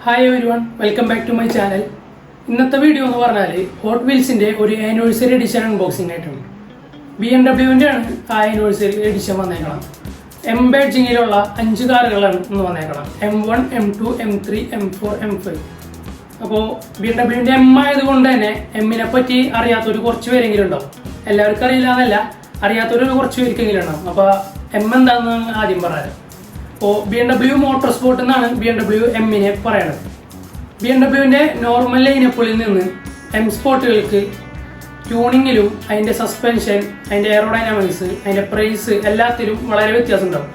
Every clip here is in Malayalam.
Hi everyone, welcome back to my channel. ഇന്നത്തെ വീഡിയോ എന്ന് പറഞ്ഞാൽ ഹോട്ട് വീൽസിന്റെ ഒരു ആനിവേഴ്സറി എഡിഷൻ അൺബോക്സിംഗ് ആയിട്ടുണ്ട്. BMW ആണ് ആ ആനിവേഴ്സറി എഡിഷൻ വന്നേക്കണം. എം ബാഡ്ജിങ്ങിലുള്ള 5 കാറുകളാണ് ഇന്ന് വന്നേക്കണം. M1, M2, M3, M4, M5. അപ്പോൾ BMW M ആയതുകൊണ്ട് തന്നെ എമ്മിനെ പറ്റി അറിയാത്തൊരു കുറച്ച് പേരെങ്കിലും ഉണ്ടാവും. എല്ലാവർക്കും അറിയില്ല എന്നല്ല, അറിയാത്തൊരു കുറച്ച് പേർക്കെങ്കിലും ഉണ്ടാവും. അപ്പോൾ M എന്താണെന്ന് ആദ്യം പറയാം. അപ്പോൾ BMW മോട്ടോർ സ്പോർട്ട് എന്നാണ് BMW എമ്മിനെ പറയുന്നത്. BMW നോർമൽ ലൈനപ്പിളിൽ നിന്ന് M സ്പോർട്ടുകൾക്ക് ട്യൂണിങ്ങിലും അതിൻ്റെ സസ്പെൻഷൻ, അതിൻ്റെ എയറോഡൈനാമിക്സ്, അതിൻ്റെ പ്രൈസ് എല്ലാത്തിലും വളരെ വ്യത്യാസം ഉണ്ടാവും.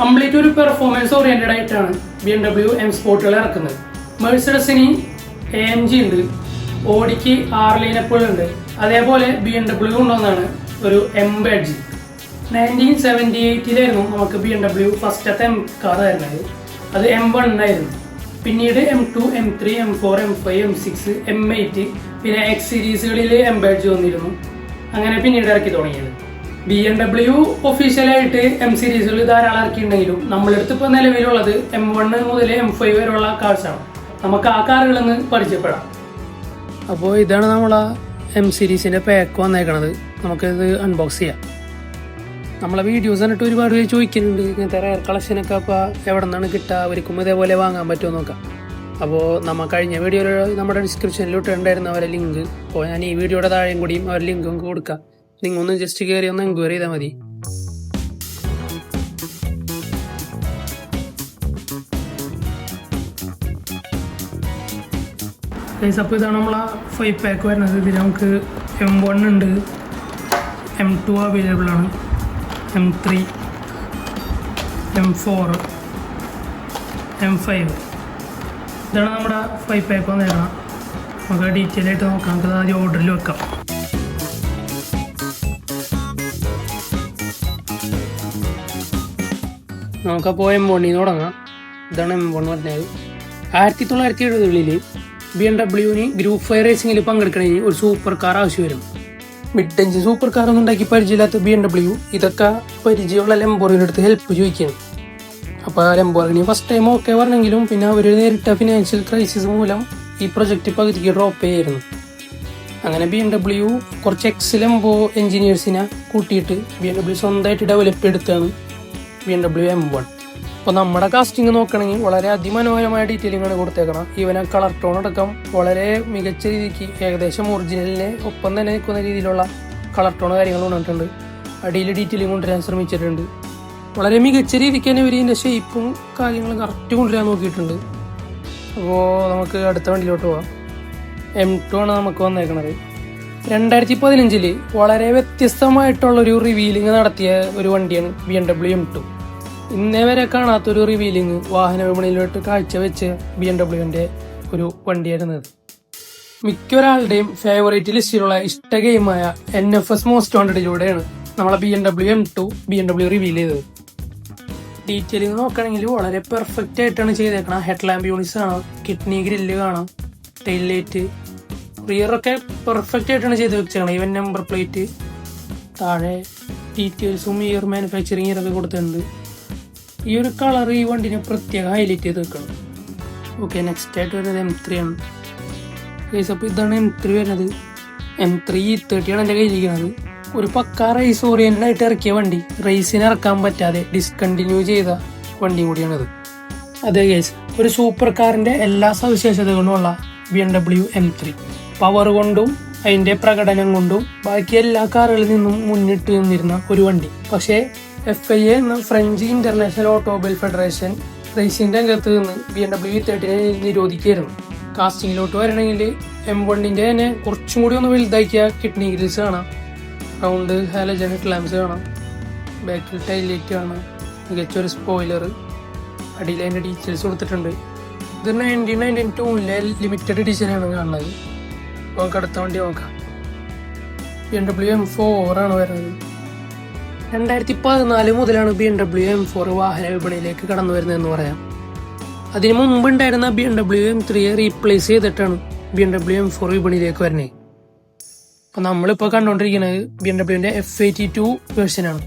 കംപ്ലീറ്റ് ഒരു പെർഫോമൻസ് ഓറിയൻറ്റഡ് ആയിട്ടാണ് BMW M സ്പോർട്ടുകൾ ഇറക്കുന്നത്. മെഴ്സിഡസിന് AMG ഉണ്ട്, ഓഡിക്ക് 6 ലൈനപ്പുകൾ ഉണ്ട്. അതേപോലെ BMW കൊണ്ടുവന്നാണ് ഒരു M ബാഡ്ജ്. 1978 നമുക്ക് BMW ഫസ്റ്റത്തെ M കാർ ആയിരുന്നത്. അത് M1 ആയിരുന്നു. പിന്നീട് M2, M3, M4, M5, M6, M8, പിന്നെ X സീരീസുകളിൽ M ബാഡ്ജ് വന്നിരുന്നു. അങ്ങനെ പിന്നീട് ഇറക്കി തുടങ്ങിയത്. BMW ഒഫീഷ്യലായിട്ട് M സീരീസുകൾ ധാരാളം ഇറക്കിയിട്ടുണ്ടെങ്കിലും നമ്മളെടുത്ത് ഇപ്പോൾ നിലവിലുള്ളത് M1 മുതൽ M5 വരെയുള്ള കാർസാണ്. നമുക്ക് ആ കാറുകളൊന്ന് പരിചയപ്പെടാം. അപ്പോൾ ഇതാണ് നമ്മളെ M സീരീസിൻ്റെ പാക്ക് വന്നേക്കണത്. നമുക്കിത് അൺബോക്സ് ചെയ്യാം. നമ്മളെ വീഡിയോസ് കണ്ടിട്ട് ഒരുപാട് പേര് ചോദിക്കുന്നുണ്ട്, ഇങ്ങനത്തെ റയർ കളക്ഷനൊക്കെ അപ്പോൾ എവിടെ നിന്നാണ് കിട്ടുക, അവർക്കും ഇതേപോലെ വാങ്ങാൻ പറ്റുമോ നോക്കാം. അപ്പോൾ നമ്മൾ കഴിഞ്ഞ വീഡിയോയിൽ നമ്മുടെ ഡിസ്ക്രിപ്ഷനിൽ ഇട്ടുണ്ടായിരുന്ന അവരെ ലിങ്ക്, അപ്പോൾ ഞാൻ ഈ വീഡിയോയുടെ താഴെയും കൂടിയും അവരുടെ ലിങ്ക് നമുക്ക് കൊടുക്കാം. നിങ്ങൾ ഒന്ന് ജസ്റ്റ് കയറി ഒന്ന് എൻക്വയറി ചെയ്താൽ മതി. അപ്പോൾ ഇതാണ് നമ്മളെ 5 പാക്ക് വരുന്നത്. ഇതിൽ നമുക്ക് M1 ഉണ്ട്, M2 അവൈലബിൾ ആണ്, M3, M4, M5. ഇതാണ് നമ്മുടെ 5 പാക്ക് വന്നേക്കണം. നമുക്ക് ഡീറ്റെയിൽ ആയിട്ട് നോക്കാം. നമുക്ക് ആദ്യം ഓർഡറിൽ വെക്കാം. നമുക്കപ്പോൾ M1 തുടങ്ങാം. ഇതാണ് M1 പറഞ്ഞത്. 1970 BMW ഗ്രൂപ്പ് 5 റേസിംഗിൽ പങ്കെടുക്കണമെങ്കിൽ ഒരു സൂപ്പർ കാർ ആവശ്യം വരും. മിഡ് റേഞ്ച് സൂപ്പർ കാറൊന്നും ഉണ്ടാക്കി പരിചയമില്ലാത്ത BMW ഇതൊക്കെ പരിചയമുള്ള ലംബോർഗിനി അടുത്ത് ഹെൽപ്പ് ചോദിക്കുകയാണ്. അപ്പോൾ ലംബോർഗിനി ഫസ്റ്റ് ടൈം ഓക്കെ പറഞ്ഞെങ്കിലും പിന്നെ അവർ നേരിട്ട ഫിനാൻഷ്യൽ ക്രൈസിസ് മൂലം ഈ പ്രൊജക്റ്റ് പകുതിക്ക് ഡ്രോപ്പ് ചെയ്യായിരുന്നു. അങ്ങനെ BMW കുറച്ച് ലംബോ എൻജിനീയേഴ്സിനെ കൂട്ടിയിട്ട് BMW സ്വന്തമായിട്ട് ഡെവലപ്പ് എടുത്താണ് BMW M1. അപ്പോൾ നമ്മുടെ കാസ്റ്റിംഗ് നോക്കണമെങ്കിൽ വളരെ അതിമനോഹരമായ ഡീറ്റെയിലിങ്ങാണ് കൊടുത്തേക്കണം. ഈവൻ കളർ ടോൺ അടക്കം വളരെ മികച്ച രീതിക്ക് ഏകദേശം ഒറിജിനലിനെ ഒപ്പം തന്നെ നിൽക്കുന്ന രീതിയിലുള്ള കളർ ടോൺ കാര്യങ്ങൾ കൊണ്ടിട്ടുണ്ട്. അടിയിൽ ഡീറ്റെയിലിംഗ് കൊണ്ടുവരാൻ ശ്രമിച്ചിട്ടുണ്ട്. വളരെ മികച്ച രീതിക്ക് തന്നെ ഇവർ ഇതിൻ്റെ ഷേപ്പും കാര്യങ്ങളും കറക്റ്റ് കൊണ്ടുവരാൻ നോക്കിയിട്ടുണ്ട്. അപ്പോൾ നമുക്ക് അടുത്ത വണ്ടിയിലോട്ട് പോവാം. M2 ആണ് നമുക്ക് വന്നേക്കണത്. 2015 വളരെ വ്യത്യസ്തമായിട്ടുള്ളൊരു റിവീലിംഗ് നടത്തിയ ഒരു വണ്ടിയാണ് BMW M2. ഇന്നേ വരെ കാണാത്തൊരു റിവീലിംഗ് വാഹന വിപണിയിലോട്ട് കാഴ്ചവെച്ച BMW ഒരു വണ്ടിയായിരുന്നത്. മിക്കൊരാളുടെയും ഫേവറേറ്റ് ലിസ്റ്റിലുള്ള ഇഷ്ട ഗെയിമായ NFS മോസ്റ്റ് വാണ്ടഡിലൂടെയാണ് നമ്മളെ BMW M2 റിവീൽ ചെയ്തത്. ഡീറ്റെയിലിംഗ് നോക്കുകയാണെങ്കിൽ വളരെ പെർഫെക്റ്റ് ആയിട്ടാണ് ചെയ്തേക്കണം. ഹെഡ് ലാമ്പ് യൂണിറ്റ്സ് കാണാം, കിഡ്നി ഗ്രില്ല് കാണാം, ടെയിൽ ലൈറ്റ്, റിയറൊക്കെ പെർഫെക്റ്റ് ആയിട്ടാണ് ചെയ്ത് വെച്ചേക്കണം. ഈവൻ നമ്പർ പ്ലേറ്റ്, താഴെ ഡീറ്റെയിൽസും ഇയർ മാനുഫാക്ചറിങ് ഇയറൊക്കെ കൊടുത്തിട്ടുണ്ട്. ഈ ഒരു കളർ ഈ വണ്ടിനെ പ്രത്യേകം ഹൈലൈറ്റ് ചെയ്ത് വെക്കണം. ഓക്കെ, നെക്സ്റ്റ് ആയിട്ട് വരുന്നത് M3 ആണ്. അപ്പോൾ ഇതാണ് M3 വരുന്നത്. M3 E30 ആണ് എൻ്റെ കയ്യിലിരിക്കുന്നത്. ഒരു പക്കാ റേസ് ഓറിയൻറ്റഡ് ആയിട്ട് ഇറക്കിയ വണ്ടി, റേസിന് ഇറക്കാൻ പറ്റാതെ ഡിസ്കണ്ടിന്യൂ ചെയ്ത വണ്ടിയും കൂടിയാണിത്. അതെ ഗൈസ്, ഒരു സൂപ്പർ കാറിൻ്റെ എല്ലാ സവിശേഷതകളുമുള്ള BMW M3 പവർ കൊണ്ടും അതിൻ്റെ പ്രകടനം കൊണ്ടും ബാക്കി എല്ലാ കാറുകളിൽ നിന്നും മുന്നിട്ട് നിന്നിരുന്ന ഒരു വണ്ടി. പക്ഷേ FIA എന്ന French international automobile federation racing രംഗത്ത് നിന്ന് BMW E30 നിരോധിക്കുകയായിരുന്നു. കാസ്റ്റിങ്ങിലോട്ട് വരണമെങ്കിൽ M1 തന്നെ കുറച്ചും കൂടി ഒന്ന് വലുതാക്കിയ കിഡ്നി ഗ്രിൽസ് കാണാം, റൗണ്ട് ഹാലജൻ ഹെഡ് ലാംപ്സ് കാണാം, ബാക്കിൽ ടൈൽ ലൈറ്റ് കാണാം, മികച്ചൊരു സ്പോയിലർ, അടിയിൽ അതിൻ്റെ ഡീറ്റെയിൽസ് കൊടുത്തിട്ടുണ്ട്. ഇത് 1992 ലിമിറ്റഡ് എഡിഷനാണ് കാണുന്നത്. നമുക്ക് അടുത്ത വണ്ടി നോക്കാം. BMW M4 ആണ് വരുന്നത്. 2014 മുതലാണ് BMW M4 വാഹന വിപണിയിലേക്ക് കടന്നു വരുന്നതെന്ന് പറയാം. അതിന് മുമ്പുണ്ടായിരുന്ന BMW M3 റീപ്ലേസ് ചെയ്തിട്ടാണ് BMW M4 വിപണിയിലേക്ക് വരുന്നത്. അപ്പോൾ നമ്മളിപ്പോൾ കണ്ടുകൊണ്ടിരിക്കുന്നത് BMW F82 വേർഷനാണ്.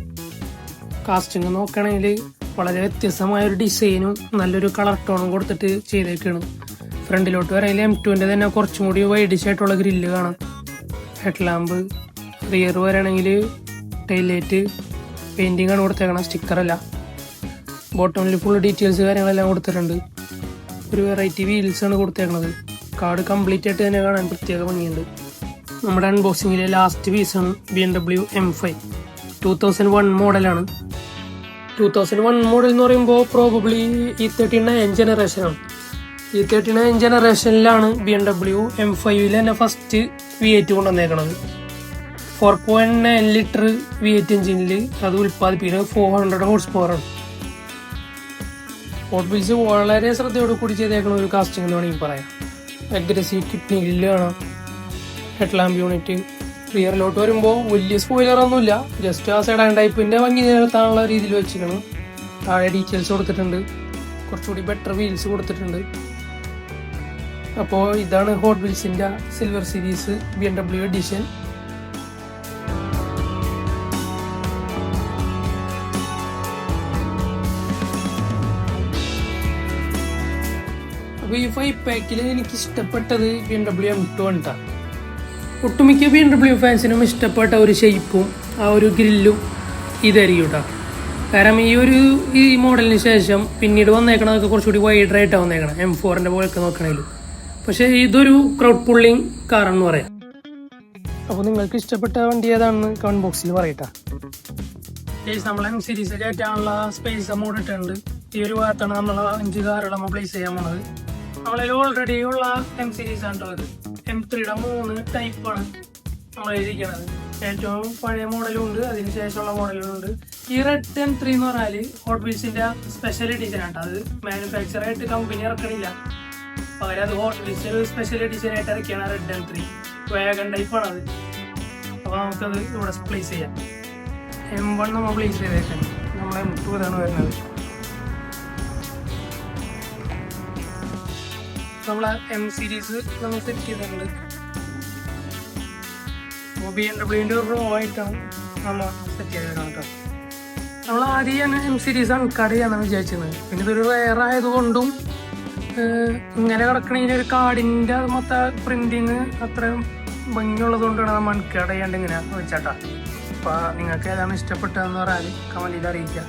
കാസ്റ്റിംഗ് നോക്കുകയാണെങ്കിൽ വളരെ വ്യത്യസ്തമായ ഒരു ഡിസൈനും നല്ലൊരു കളർ ടോണും കൊടുത്തിട്ട് ചെയ്തേക്കാണ്. ഫ്രണ്ടിലോട്ട് വരയിൽ M2 തന്നെ കുറച്ചും കൂടി വൈഡിഷ് ആയിട്ടുള്ള ഗ്രില്ല് കാണാം. ഹെഡ് ലാമ്പ്, റിയർ വരാണെങ്കിൽ ടെയിൽ ലൈറ്റ് പെയിൻറ്റിംഗ് ആണ് കൊടുത്തേക്കണം, സ്റ്റിക്കറല്ല. ബോട്ടമിൽ ഫുൾ ഡീറ്റെയിൽസ് കാര്യങ്ങളെല്ലാം കൊടുത്തിട്ടുണ്ട്. ഒരു വെറൈറ്റി വീൽസാണ് കൊടുത്തേക്കണത്. കാർഡ് കംപ്ലീറ്റ് ആയിട്ട് തന്നെ കാണാൻ പ്രത്യേക ഭംഗിയുണ്ട്. നമ്മുടെ അൺബോക്സിങ്ങിലെ ലാസ്റ്റ് പീസാണ് BMW M5 2001 മോഡലാണ്. 2001 മോഡൽ എന്ന് പറയുമ്പോൾ probably E39 ജനറേഷനാണ്. E39 ജനറേഷനിലാണ് BMW M5 തന്നെ ഫസ്റ്റ് V8 കൊണ്ടുവന്നേക്കണത്. 4.9 ലിറ്റർ V8 എഞ്ചിനിൽ അത് ഉൽപ്പാദിപ്പിക്കുന്നത് 400 ഹോഴ്സ് പവറാണ്. ഹോട്ട് വീൽസ് വളരെ ശ്രദ്ധയോട് കൂടി ചെയ്തേക്കണ ഒരു കാസ്റ്റിംഗ് എന്ന് വേണമെങ്കിൽ പറയാം. അഗ്രസീവ് കിഡ്നി ഗ്രില്ല് കാണാം, ഹെഡ് ലാമ്പ് യൂണിറ്റ്. റിയറിലോട്ട് വരുമ്പോൾ വലിയ സ്പോയിലറൊന്നുമില്ല, ജസ്റ്റ് ആ സെഡാൻ ടൈപ്പിൻ്റെ ഭംഗി നിലത്താനുള്ള രീതിയിൽ വെച്ചിരിക്കണം. താഴെ ഡീറ്റെയിൽസ് കൊടുത്തിട്ടുണ്ട്, കുറച്ചുകൂടി ബെറ്റർ വീൽസ് കൊടുത്തിട്ടുണ്ട്. അപ്പോൾ ഇതാണ് ഹോട്ട് വീൽസിൻ്റെ സിൽവർ സീരീസ് BMW എഡിഷൻ. അപ്പോൾ ഈ 5 പാക്കിൽ എനിക്ക് ഇഷ്ടപ്പെട്ടത് BMW M2 ആണ്. ഒട്ടുമിക്ക BMW ഫാൻസിനും ഇഷ്ടപ്പെട്ട ഒരു ഷേപ്പും ആ ഒരു ഗ്രില്ലും ഇതായിരിക്കും കേട്ടോ. കാരണം ഈ മോഡലിന് ശേഷം പിന്നീട് വന്നേക്കണതൊക്കെ കുറച്ചുകൂടി വൈഡറായിട്ടാണ് വന്നേക്കണം, M4 പോലെയൊക്കെ നോക്കണേലും. പക്ഷേ ഇതൊരു ക്രൗഡ് പുള്ളിങ് കാറെന്ന് പറയാം. അപ്പോൾ നിങ്ങൾക്ക് ഇഷ്ടപ്പെട്ട വണ്ടി ഏതാണെന്ന് കമന്റ് ബോക്സിൽ പറയട്ടാ. നമ്മൾ M സീരീസ് കയറ്റാനുള്ള സ്പേസ് അമൗണ്ട് ഇട്ടുണ്ട്. ഈ ഒരു ഭാഗത്താണ് നമ്മൾ 5 കാറുകൾ നമ്മൾ പ്ലേസ് ചെയ്യാൻ പോണത്. നമ്മളിൽ ഓൾറെഡി ഉള്ള M സീരീസ് ആണ് കേട്ടോ. ഇത് M3യുടെ 3 ടൈപ്പാണ് നമ്മൾ എഴുതിയിരിക്കണത്. ഏറ്റവും പഴയ മോഡലും ഉണ്ട്, അതിന് ശേഷമുള്ള മോഡലും ഉണ്ട്. ഈ റെഡ് M3 എന്ന് പറഞ്ഞാൽ ഹോട്ട് വീൽസിന്റെ സ്പെഷ്യൽ എഡിഷൻ ആണ്. അത് മാനുഫാക്ചർ ആയിട്ട് കമ്പനി ഇറക്കണില്ല, പകരം അത് ഹോട്ട് വീൽസ് ഒരു സ്പെഷ്യൽ എഡിഷൻ ആയിട്ട് ഇറക്കിയാണ് റെഡ് M3. വേഗം ടൈപ്പാണ് അത്. അപ്പോൾ നമുക്കത് ഇവിടെ പ്ലേസ് ചെയ്യാം. M1 നമ്മൾ പ്ലേസ് ചെയ്തേക്കാം. നമ്മൾ M2 ഇതാണ് വരുന്നത്. നമ്മൾ M സീരീസ് നമ്മൾ സെറ്റ് ചെയ്തിട്ടുണ്ട്. BMW റോ ആയിട്ടാണ് നമ്മൾ സെറ്റ് ചെയ്തേക്കണം കേട്ടോ. നമ്മൾ ആദ്യം M സീരീസ് അൺകാർഡ് ചെയ്യാനാണ് വിചാരിച്ചത്. പിന്നെ ഇതൊരു റെയർ ആയതുകൊണ്ടും ഇങ്ങനെ കിടക്കണതിന് ഒരു കാർഡിൻ്റെ മൊത്തം പ്രിന്റിങ് അത്രയും ഭംഗിയുള്ളത് കൊണ്ടാണ് നമ്മൾ അൺകാർഡ് ചെയ്യാണ്ട് ഇങ്ങനെ വെച്ചാട്ടാ. അപ്പോൾ നിങ്ങൾക്ക് ഏതാണ് ഇഷ്ടപ്പെട്ടതെന്ന് പറഞ്ഞാൽ കമൻറ്റിൽ അറിയിക്കുക.